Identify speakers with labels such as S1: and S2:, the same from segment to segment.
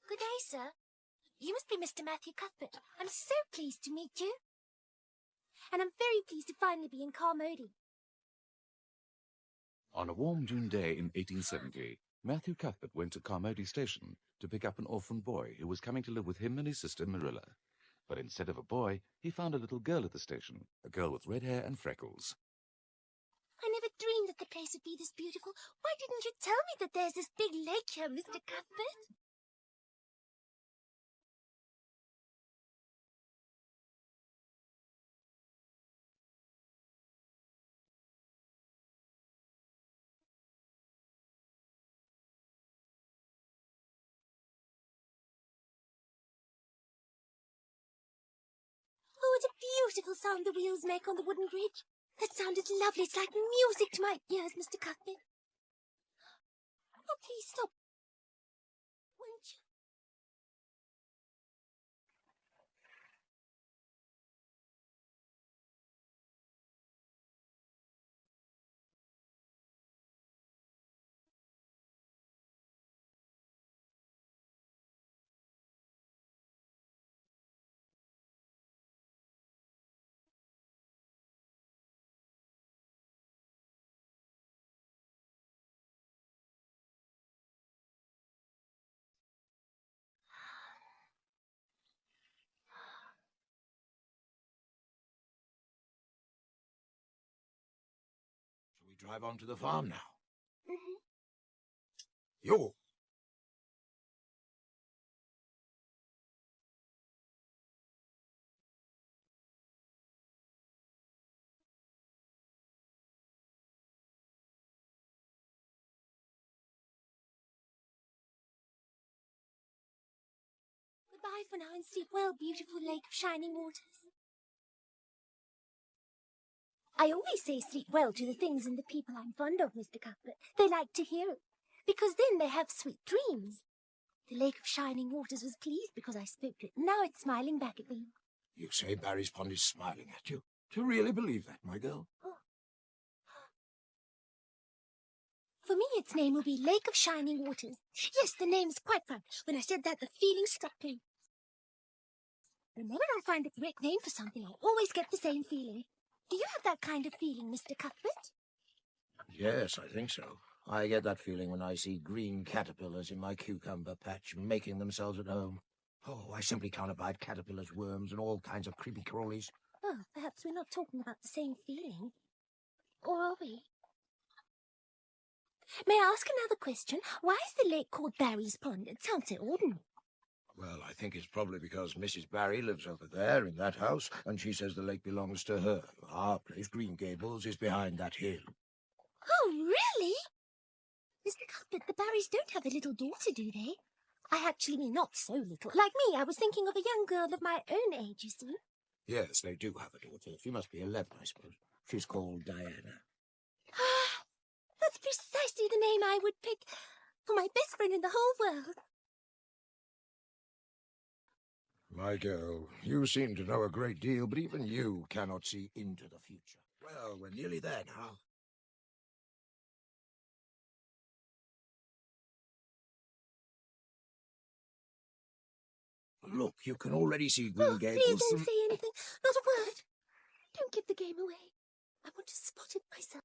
S1: Good day, sir. You must be Mr. Matthew Cuthbert. I'm so pleased to meet you. And I'm very pleased to finally be in Carmody.
S2: On a warm June day in 1870, Matthew Cuthbert went to Carmody Station to pick up an orphan boy who was coming to live with him and his sister Marilla. But instead of a boy, he found a little girl at the station, a girl with red hair and freckles.
S1: I never dreamed that the place would be this beautiful. Why didn't you tell me that there's this big lake here, Mr. Cuthbert? Oh, what a beautiful sound the wheels make on the wooden bridge. That sound is lovely. It's like music to my ears, Mr. Cuthbert. Oh, please stop. Won't you?
S3: Shall we drive on to the farm now?
S1: Mm-hmm.
S3: Yo!
S1: Goodbye for now and sleep well, beautiful lake of shining waters. I always say sleep well to the things and the people I'm fond of, Mr. Cuthbert. They like to hear it, because then they have sweet dreams. The lake of shining waters was pleased because I spoke to it. Now it's smiling back at me.
S3: You say Barry's Pond is smiling at you? Do you really believe that, my girl?
S1: Oh. For me, its name will be Lake of Shining Waters. Yes, the name is quite fun. When I said that, the feeling struck me. Whenever I find the correct name for something, I always get the same feeling. Do you have that kind of feeling, Mr. Cuthbert?
S3: Yes, I think so. I get that feeling when I see green caterpillars in my cucumber patch making themselves at home. Oh, I simply can't abide caterpillars, worms, and all kinds of creepy crawlies.
S1: Oh, perhaps we're not talking about the same feeling. Or are we? May I ask another question? Why is the lake called Barry's Pond? It sounds so ordinary.
S3: Well, I think it's probably because Mrs. Barry lives over there in that house, and she says the lake belongs to her. Our place, Green Gables, is behind that hill.
S1: Oh, really? Mr. Cuthbert, the Barrys don't have a little daughter, do they? I actually mean not so little. Like me, I was thinking of a young girl of my own age, you see.
S3: Yes, they do have a daughter. She must be 11, I suppose. She's called Diana.
S1: Ah, that's precisely the name I would pick for my best friend in the whole world.
S3: My girl, you seem to know a great deal, but even you cannot see into the future. Well, we're nearly there now. Look, you can already see Green Gables.
S1: Please don't say anything. Not a word. Don't give the game away. I want to spot it myself.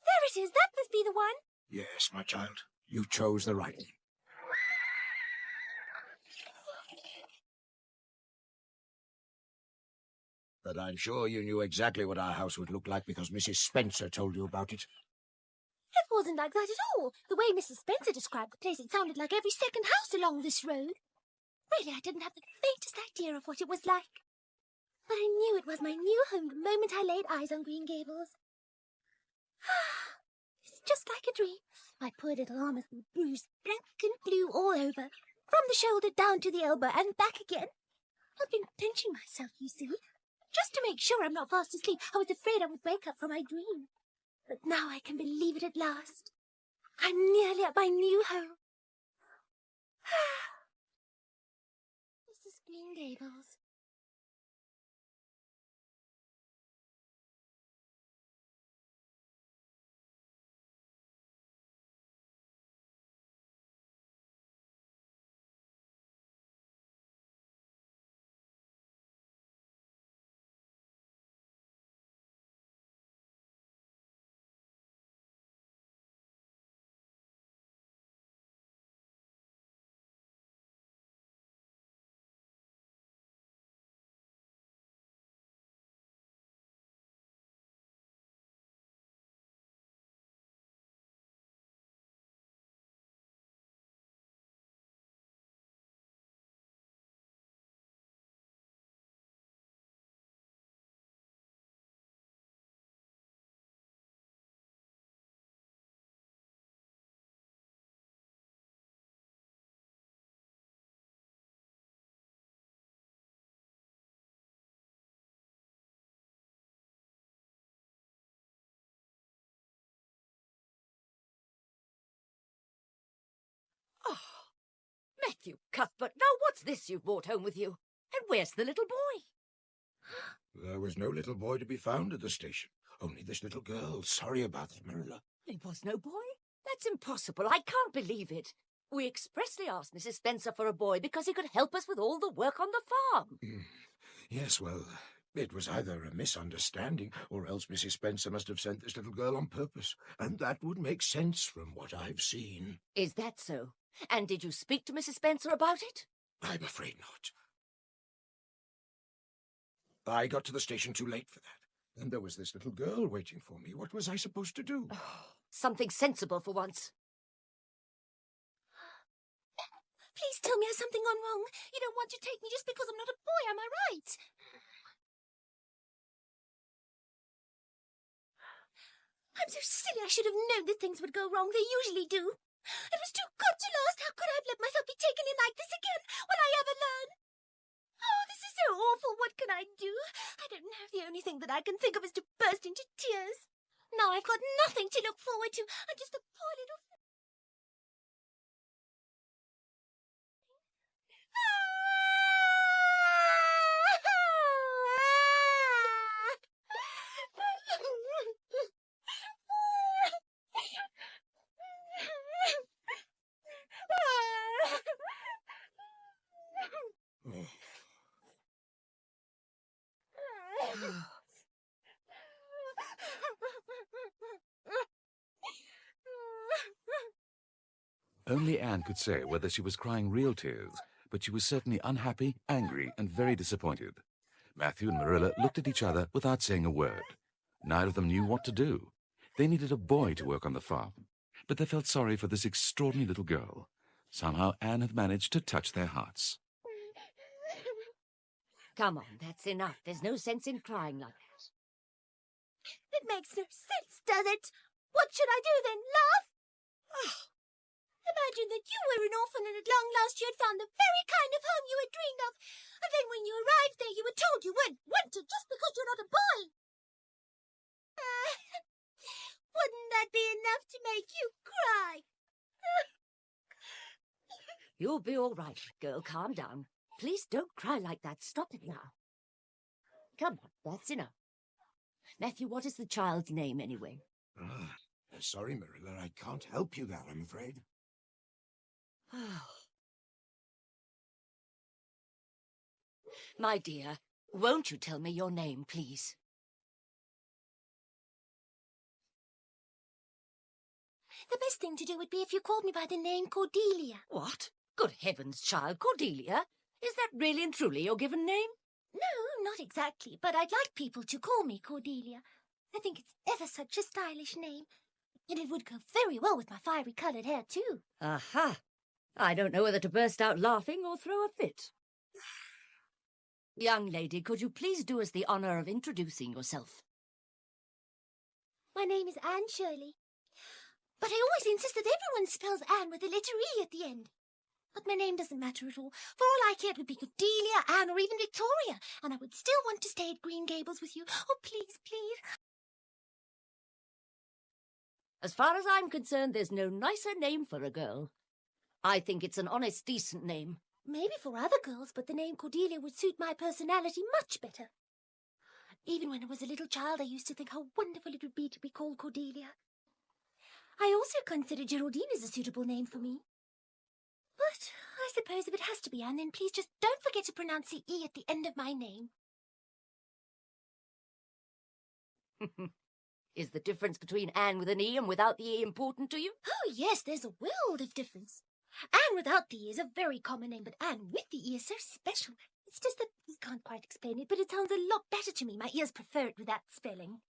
S1: There it is. That must be the one.
S3: Yes, my child. You chose the right one. But I'm sure you knew exactly what our house would look like because Mrs. Spencer told you about it.
S1: It wasn't like that at all. The way Mrs. Spencer described the place, it sounded like every second house along this road. Really, I didn't have the faintest idea of what it was like. But I knew it was my new home the moment I laid eyes on Green Gables. It's just like a dream. My poor little arm has been bruised, black and blue all over, from the shoulder down to the elbow and back again. I've been pinching myself, you see, Just to make sure I'm not fast asleep, I was afraid I would wake up from my dream. But now I can believe it at last. I'm nearly at my new home. This is Green Gables.
S4: Oh, Matthew Cuthbert, now what's this you've brought home with you? And where's the little boy?
S3: There was no little boy to be found at the station. Only this little girl. Sorry about that, Marilla.
S4: There was no boy? That's impossible. I can't believe it. We expressly asked Mrs. Spencer for a boy because he could help us with all the work on the farm.
S3: Yes, well, it was either a misunderstanding or else Mrs. Spencer must have sent this little girl on purpose. And that would make sense from what I've seen.
S4: Is that so? And did you speak to Mrs. Spencer about it?
S3: I'm afraid not. I got to the station too late for that. And there was this little girl waiting for me. What was I supposed to do?
S4: Oh, something sensible for once.
S1: Please tell me, has something gone wrong? You don't want to take me just because I'm not a boy, am I right? I'm so silly. I should have known that things would go wrong. They usually do. It was too good to last. How could I have let myself be taken in like this again? Will I ever learn? Oh, this is so awful. What can I do? I don't know. The only thing that I can think of is to burst into tears. Now I've got nothing to look forward to. I'm just a poor little...
S2: Only Anne could say whether she was crying real tears, but she was certainly unhappy, angry, and very disappointed. Matthew and Marilla looked at each other without saying a word. Neither of them knew what to do. They needed a boy to work on the farm, but they felt sorry for this extraordinary little girl. Somehow Anne had managed to touch their hearts.
S4: Come on, that's enough. There's no sense in crying like that.
S1: It makes no sense, does it? What should I do then? Laugh? Imagine that you were an orphan and at long last you had found the very kind of home you had dreamed of. And then when you arrived there, you were told you weren't wanted just because you're not a boy. Wouldn't that be enough to make you cry?
S4: You'll be all right, girl. Calm down. Please don't cry like that. Stop it now. Come on, that's enough. Matthew, what is the child's name anyway?
S3: Sorry, Marilla, I can't help you there, I'm afraid.
S4: My dear, won't you tell me your name, please?
S1: The best thing to do would be if you called me by the name Cordelia.
S4: What? Good heavens, child, Cordelia? Is that really and truly your given name?
S1: No, not exactly, but I'd like people to call me Cordelia. I think it's ever such a stylish name. And it would go very well with my fiery coloured hair, too.
S4: Aha! I don't know whether to burst out laughing or throw a fit. Young lady, could you please do us the honour of introducing yourself?
S1: My name is Anne Shirley. But I always insist that everyone spells Anne with a letter E at the end. But my name doesn't matter at all. For all I care, it would be Cordelia, Anne, or even Victoria, and I would still want to stay at Green Gables with you. Oh, please, please.
S4: As far as I'm concerned, there's no nicer name for a girl. I think it's an honest, decent name.
S1: Maybe for other girls, but the name Cordelia would suit my personality much better. Even when I was a little child, I used to think how wonderful it would be to be called Cordelia. I also consider Geraldine as a suitable name for me. But I suppose if it has to be Anne, then please just don't forget to pronounce the E at the end of my name.
S4: Is the difference between Anne with an E and without the E important to you?
S1: Oh, yes, there's a world of difference. Anne without the E is a very common name, but Anne with the E is so special. It's just that we can't quite explain it, but it sounds a lot better to me. My ears prefer it with that spelling.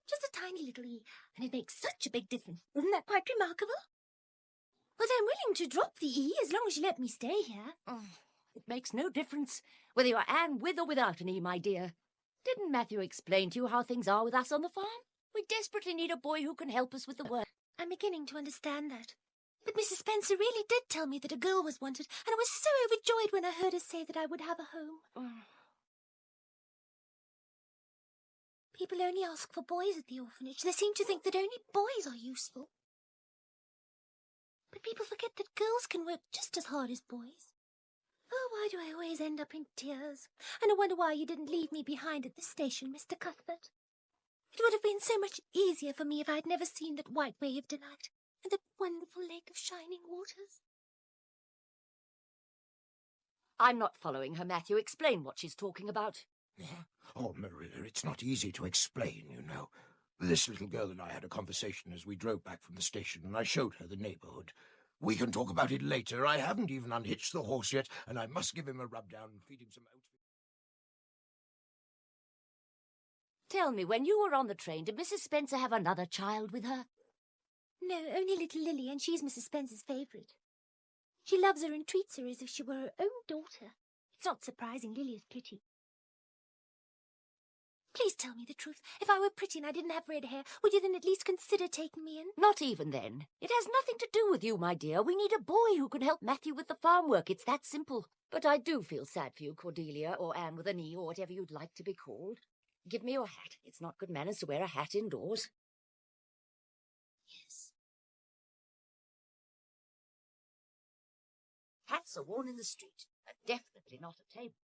S1: Just a tiny little E, and it makes such a big difference. Isn't that quite remarkable? But I'm willing to drop the E as long as you let me stay here.
S4: Oh, it makes no difference whether you're Anne with or without an E, my dear. Didn't Matthew explain to you how things are with us on the farm? We desperately need a boy who can help us with the work.
S1: I'm beginning to understand that. But Mrs. Spencer really did tell me that a girl was wanted, and I was so overjoyed when I heard her say that I would have a home. People only ask for boys at the orphanage. They seem to think that only boys are useful. But people forget that girls can work just as hard as boys. Oh, why do I always end up in tears? And I wonder why you didn't leave me behind at the station, Mr. Cuthbert. It would have been so much easier for me if I had never seen that white way of delight and that wonderful lake of shining waters.
S4: I'm not following her, Matthew. Explain what she's talking about.
S3: Oh, Marilla, it's not easy to explain, you know. This little girl and I had a conversation as we drove back from the station, and I showed her the neighborhood. We can talk about it later. I haven't even unhitched the horse yet, and I must give him a rub down and feed him some oats.
S4: Tell me, when you were on the train, did Mrs. Spencer have another child with her?
S1: No, only little Lily, and she's Mrs. Spencer's favourite. She loves her and treats her as if she were her own daughter. It's not surprising Lily is pretty. Please tell me the truth. If I were pretty and I didn't have red hair, would you then at least consider taking me in?
S4: Not even then. It has nothing to do with you, my dear. We need a boy who can help Matthew with the farm work. It's that simple. But I do feel sad for you, Cordelia, or Anne with an E, or whatever you'd like to be called. Give me your hat. It's not good manners to wear a hat indoors.
S1: Yes.
S4: Hats are worn in the street, but definitely not at table.